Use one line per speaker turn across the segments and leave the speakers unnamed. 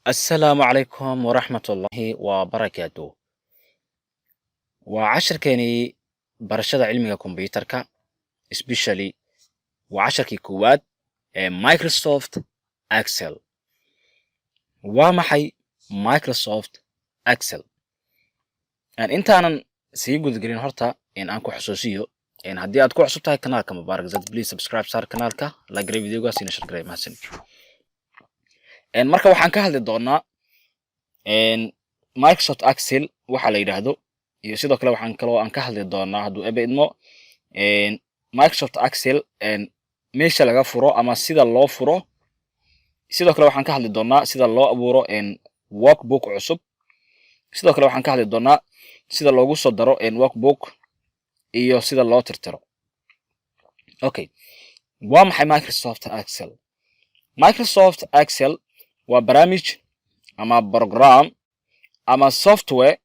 السلام عليكم ورحمة الله وبركاته وعشركني برشاد علمي كمبيوترka especially وعشركي كواد مايكروسوفت اكسل ومحي مايكروسوفت اكسل ان انت انا سي جودجرين هورتا ان انكو حسوسيو ان هدي اد ku cusub tahay kanaalka mubaarak zad please subscribe sar kanaalka la garay videoga sina share garay mahadsan en marka waxaan ka hadli doonaa en Microsoft Excel waxa la yiraahdo iyo sidoo kale waxaan kaloo aan ka hadli doonaa haduu ebeedmo en Microsoft Excel en meesha laga furo ama sida loo furo sidoo kale waxaan ka hadli doonaa sida loo abuuro en workbook cusub sidoo kale waxaan ka hadli doonaa sida loogu soo daro en workbook iyo sida loo tirtiro okay waa maxay Microsoft Excel Microsoft Excel waa barnaamij ama program ama software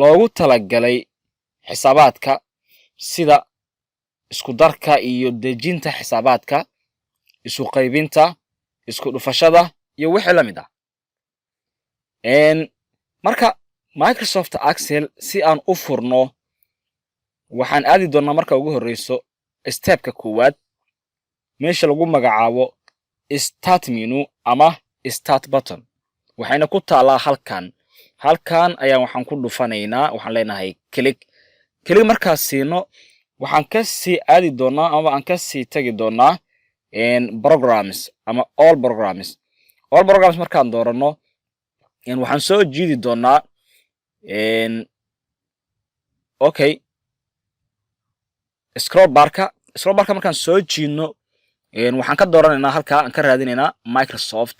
loogu talagalay xisaabaadka sida isku darka iyo dejinta xisaabaadka isu qaybinta isku dhufashada iyo wixii la mid ah marka Microsoft Excel si aan u furno waxaan aadi doonaa marka ugu horeyso stepka koowaad meesha lagu magacaabo start menu ama start button waxayna ku taalaa halkan ayaa waxaan ku dhufanaynaa waxaan leenahay click markaas siino waxaan ka sii aadi doonaa ama aan ka sii tagi doonaa programs ama all programs markaan doorano waxaan soo jiidi doonaa okay scroll barka markaan soo jiidno waxaan ka dooranaynaa halka aan ka raadinaynaa Microsoft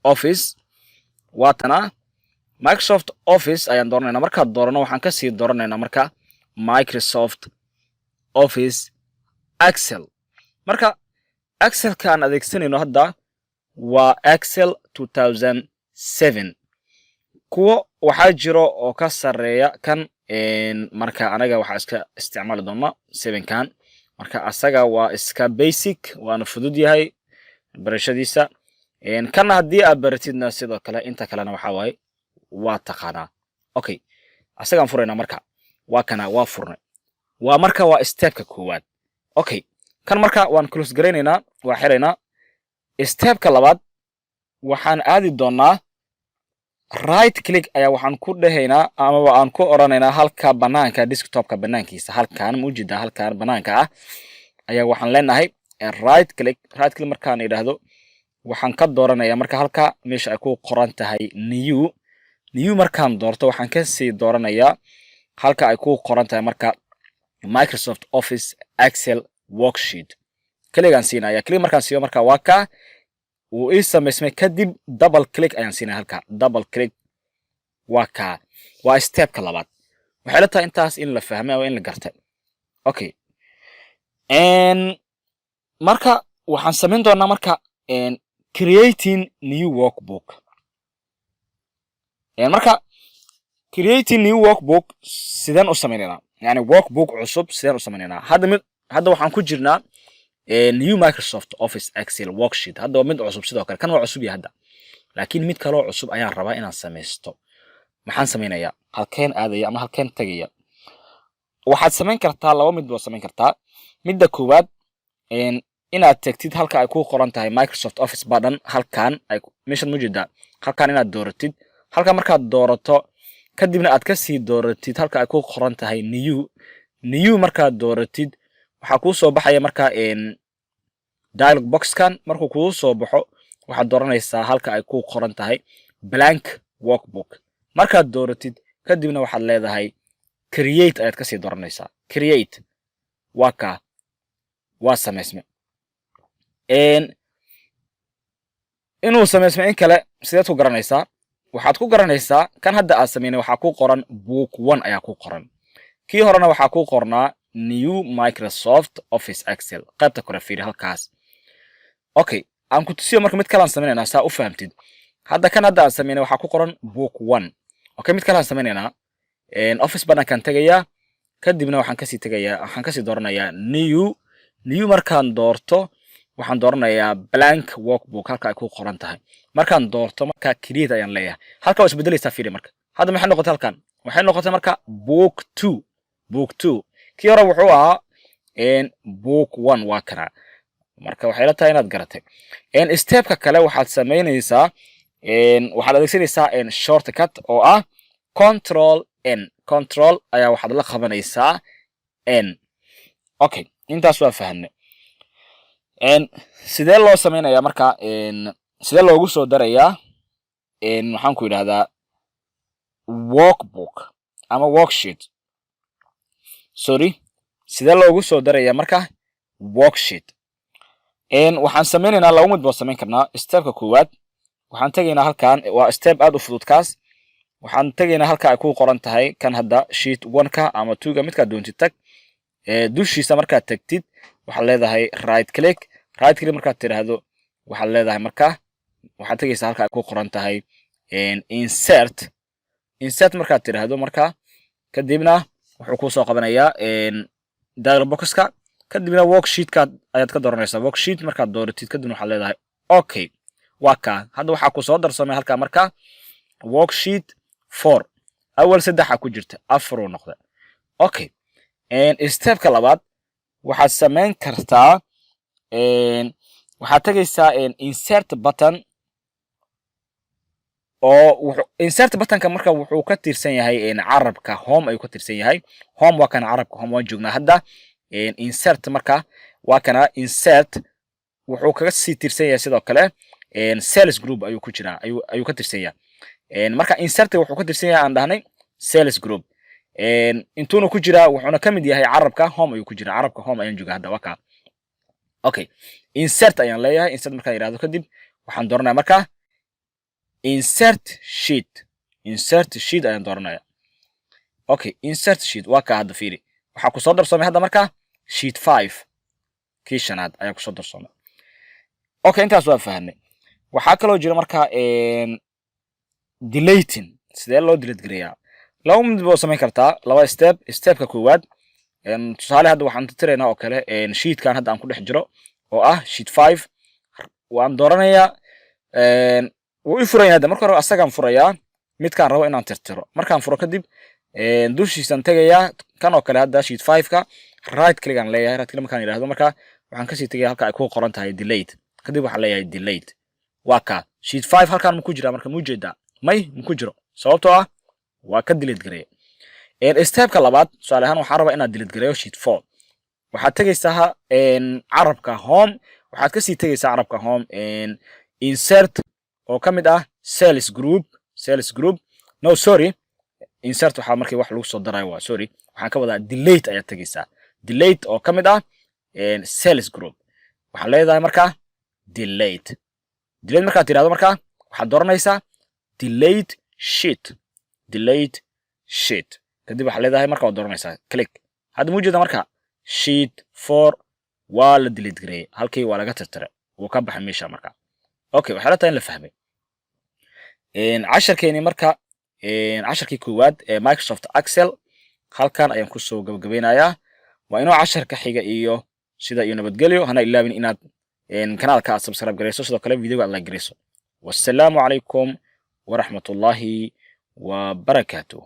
Office waatana Microsoft Office ayaan dooranaynaa marka doorano waxaan ka sii dooranaynaa marka Microsoft Office Excel marka Excel kan adeegsanayno hadda waa Excel 2007 kuwa waxa jiro oo ka sareeya kan marka anaga waxa iska isticmaali doonaa 7 kan marka asaga waa iska basic waana fudud yahay barashadiisa kana hadii aad baratidna sidoo kale inta kalena waxa waay waa taqaana okay asaga aan furayna marka waa kana waa furnay waa marka waa stepka koowaad okay kan marka waan close gareynayna waa xiraynaa stepka labaad waxaan aadi doonaa right click ayaa waxaan ku dhahaynaa ama aan ku oranaynaa halka banaanka desktopka banaankiisa halkan muujida halkan banaanka ah ayaa waxaan leenahay right click markaan yiraahdo waxaan ka dooranayaa marka halka meesha ay ku qoran tahay new markaan doorto waxaan ka sii dooranayaa halka ay ku qoran tahay marka Microsoft Office Excel worksheet kligan siinaya markaan siiyo marka waa ka uu ii sameysmay kadib double click ayaan siinaa halka double click waa ka waa stepka labaad waxay la tahay intaas in la fahmay oo in la gartay okay marka waxaan sameyn doonaa marka creating new workbook marka creating new workbook sidaan u sameynaa yani workbook cusub sidaan u sameynaa hadda waxaan ku jirnaa new Microsoft Office Excel worksheet hadda waa mid cusub sidoo kale kan waa cusub yahay hadda laakiin mid kale oo cusub ayaan rabaa inaan sameysto maxaan sameynayaa halkeen aadaya ama halkeen tagaya waxaad sameyn kartaa laba mid baa sameyn kartaa midda koowaad inaad tagtid halka ay ku qoran tahay Microsoft Office button halkan ay meeshan mujida halkan inaad dooratid halka markaad doorato kadibna aad ka sii dooratid halka ay ku qoran tahay new markaad dooratid waxa ku soo baxaya marka dialog box kan markuu ku soo baxo waxaad dooranaysaa halka ay ku qoran tahay blank workbook markaad dooratid kadibna waxaad leedahay create ayaad ka sii dooranaysaa create waa sameysme inuu sameysme in kale sideed ku garanaysaa waxaad ku garanaysaa kan hadda aad sameynay waxa ku qoran book 1 ayaa ku qoran kii horena waxa ku qornaa new Microsoft Office Excel qaybta kore fiiri halkaas okay aan ku tusiyo marka mid kale aan sameynayna saa u fahamtid hadda kan hadda aan sameynay waxa ku qoran book 1 okay mid kale aan sameynayna office button kan tagaya kadibna waxaan ka sii dooranayaa new markaan doorto waxaan dooranayaa blank workbook halka ay ku qoran tahay markaan doorto marka create ayaan leeyahay halka waa isbedelaysaa fiiri marka hadda maxay noqotay halkan waxay noqotay marka book 2 kii hore wuxuu ahaa book 1 waa kana marka waxay la tahay inaad garatay stepka kale waxaad sameynaysaa waxaad adeegsanaysaa shortcut oo ah control ayaa waxaad la qabanaysaa okay intaas waa fahamnay sidee loo sameynayaa marka sidee loogu soo darayaa waxaan ku yidhahdaa workbook ama worksheet sidee loogu soo darayaa marka worksheet waxaan sameynaynaa laba mid baan sameyn karnaa stepka koowaad waxaan tegaynaa halkan waa step aad u fudud kaas waxaan tegaynaa halka ay ku qoran tahay kan hadda sheet 1ka ama 2ga midka doontid tag dushiisa markaad tagtid waxaad leedahay right click markaad tiraahdo waxaad leedahay marka waxaad tegaysaa halka ay ku qoran tahay insert markaad tiraahdo marka kadibna wuxuu ku soo qabanayaa dialog boxka kadibna worksheetka ayaad ka dooranaysaa worksheet markaad dooratid kadibna waxaad leedahay okay waa ka hadda waxaa ku soo darsamay halka marka worksheet 4 awal 3 ku jirta 4 uu noqday okay stepka labaad waxaad sameyn kartaa waxaad tagaysaa insert button oo insert buttonka marka wuxuu ka tirsan yahay carabka home ayuu ka tirsan yahay home waa kana carabka home waan joognaa hadda insert marka waa kana insert wuxuu kaga sii tirsan yahay sidoo kale sales group ayuu ku jiraa ayuu ka tirsan yahay marka insert wuxuu ka tirsan yahay aan dhahnay sales group intuuna ku jiraa wuxuuna ka mid yahay carabka home ayuu ku jiraa carabka home ayaan joogaa hadda waa ka okay insert ayaan leeyahay insert markaan yiraahdo kadib waxaan dooranayaa marka insert sheet ayaan dooranaya okay insert sheet waa ka hadda fiiri waxaa ku soo darsoomay hadda marka sheet 5 kii shanaad ayaa ku soo darsoomay okay intaas waa fahamnay waxaa kaloo jira marka deleting sidee loo delete gareeyaa laba mid baa samayn kartaa laba stepka koowaad tusaale hadda waxaan tiraynaa oo kale sheetkan hadda aan ku dhex jiro oo ah sheet 5 waan dooranayaa wuu furayaa hadda marka hore asagaan furayaa midkaan rabo inaan tirtiro markaan furo kadib dushiisaan tegayaa kan oo kale hadda sheet 5ka right click aan leeyahay right click markaan yiraahdo marka waxaan kasii tegayaa halka ay ku qoran tahay delete kadib waxaan leeyahay delete waa ka sheet 5 halkaan ma ku jira marka mu jeedaa may ma ku jiro sababtoo ah waa ka delete gareey stepka labaad su'aal ahaan waxaan rabaa inaad delete gareeyo sheet 4 waxaad tegaysaa carabka home waxaad kasii tegaysaa carabka home insert oo ka mid ah sales group no sorry insert waxaa markii wax lagu soo darayo waa sorry waxaan ka wadaa delete ayaad tegaysaa delete oo ka mid ah sales group waxaad leedahay marka delete markaad tiraahdo marka waxaad dooranaysaa delete sheet kadib waxaad leedahay marka waad dooranaysaa click hadda muu jeeda marka sheet 4 waa la delete gareeyay halkii waa laga tirtiray wuu ka baxay meesha marka okay waxaa la tahay in la fahmay casharkeeni marka casharkii koowaad ee Microsoft Excel halkan ayaan ku soo gabagabeynayaa waa inuu casharka xiga iyo sida iyo nabadgelyo hana ilaawin inaad kanaalka subscribe gareyso sidoo kale videoga like gareyso wassalaamu calaykum ورحمة الله وبركاته.